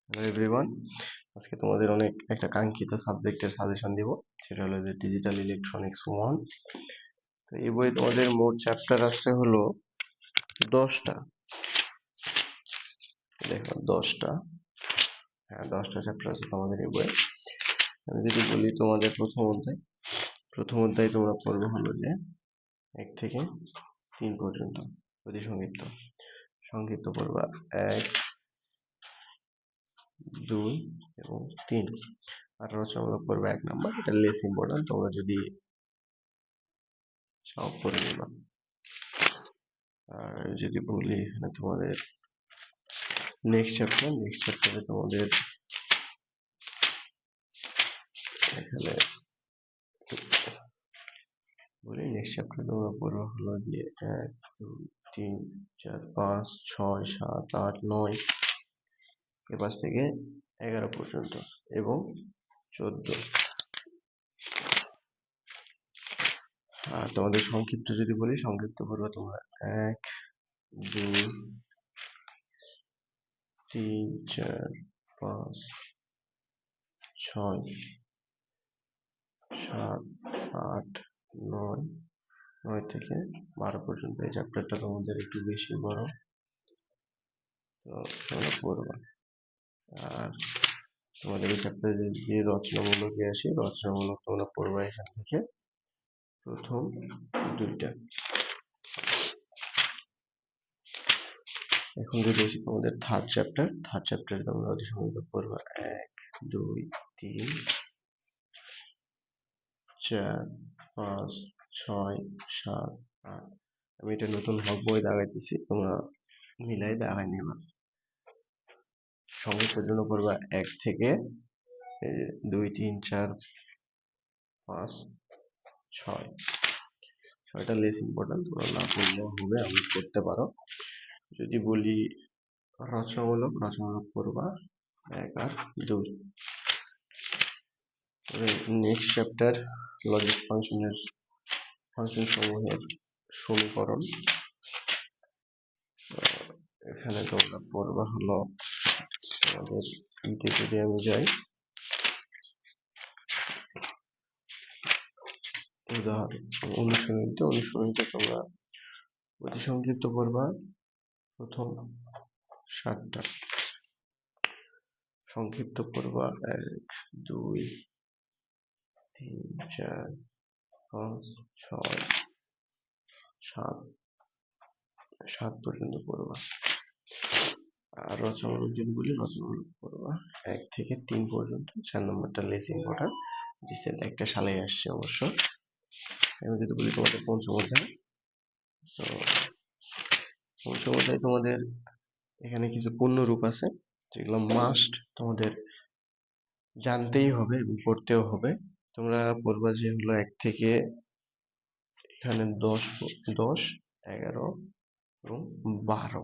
Hello everyone, আজকে তোমাদের অনেক একটা কাঙ্ক্ষিত সাবজেক্টের সাজেশন দিব। সেটা হলো যে ডিজিটাল ইলেকট্রনিক্স 1। তো এই বই তোমাদের মোট চ্যাপ্টার আছে হলো 10টা। দেখো 10টা, হ্যাঁ 10টা চ্যাপ্টার আছে তোমাদের এই বই। আমি যদি বলি তোমাদের প্রথম অধ্যায় তোমরা পড়বে হলো যে 1 থেকে 3 পর্যন্ত অতি সংক্ষিপ্ত। সংক্ষিপ্ত পড়বা 1, 2 এবং 3। আর রচনামূলক পড়বে 1 নাম্বার, এটা লেস ইম্পর্টেন্ট, তোমরা যদি সব পড়ে নিবা। আর যদি বলি এখানে তোমাদের নেক্সট চ্যাপ্টারে তোমাদের এখানে বলি নেক্সট চ্যাপ্টারে তোমরা পড়বে হলো যে 1, 2, 3, 4, 5, 6, 7, 8, 9 এ থেকে 11 পর্যন্ত এবং 14। আর তোমাদের সংক্ষিপ্ত যদি বলি, সংক্ষিপ্ত পড়বে তোমরা 1, 2, 3, 4, 5, 6, 7, 8, 9 থেকে 12 পর্যন্ত। এই চ্যাপ্টারটা তোমাদের একটু বেশি বড়, তো তোমরা পড়বা। আর তোমাদের এই চ্যাপ্টারে যে রচনামূলক আসে, রচনামূলক তোমরা পড়বা এখান থেকে প্রথম 2টা। এখন যদি আসি তোমাদের থার্ড চ্যাপ্টারে তোমরা অতি সংখ্যক পড়বা 1, 2, 3, 4, 5, 6, 7, 8। আমি এটা নতুন হক বই দাগাইতেছি, তোমরা মিলাই দাগাই নিবা। সংক্ষিপ্তের জন্য পড়বা 1 থেকে 2, 3, 4, 5, 6। 6টা লেস ইম্পর্টেন্ট, তোমরা না পড়লেও হবে, আমি করতে পারো। যদি বলি রচনামূলক পড়বা 1 আর 2। নেক্সট চ্যাপ্টার লজিক ফাংশন সমূহের সমীকরণ। এখানে তোমরা পড়বা হলো আমাদের ইতে যদি আমি যাই, উদাহরণ অনুশীলনীতে তোমরা অতি সংক্ষিপ্ত পড়বা প্রথম 7টা। সংক্ষিপ্ত পড়বা 1, 2, 3, 4, 5, 6, 7 পর্যন্ত পড়বা। আর রচনামূলক যদি বলি, রচনামূলক পড়বা 1 থেকে 3 পর্যন্ত। 4 নম্বরটা লেস ইম্পর্টেন্ট, রিসেন্ট একটা সালে আসছে অবশ্য। আমি যদি বলি তোমাদের পঞ্চম অধ্যায়, তো পঞ্চম অধ্যায় তোমাদের এখানে কিছু পূর্ণরূপ আছে যেগুলো মাস্ট তোমাদের জানতেই হবে এবং পড়তেও হবে। তোমরা পড়বা যে হলো 1 থেকে এখানে 10, 11 এবং 12।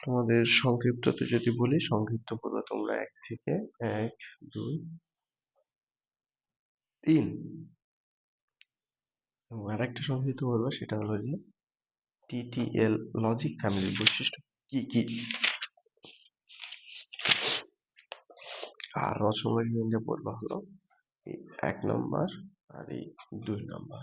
তোমাদের সংক্ষিপ্ততে যদি বলি, সংক্ষিপ্ত পড়বা তোমরা 1 থেকে 1, 2, 3। এবং আরেকটা সংক্ষিপ্ত পড়বা, সেটা হলো যে TTL লজিক ফ্যামিলির বৈশিষ্ট্য কি কি। আর রচনামূলক পড়বা হলো এই 1 নম্বর আর এই 2 নম্বর।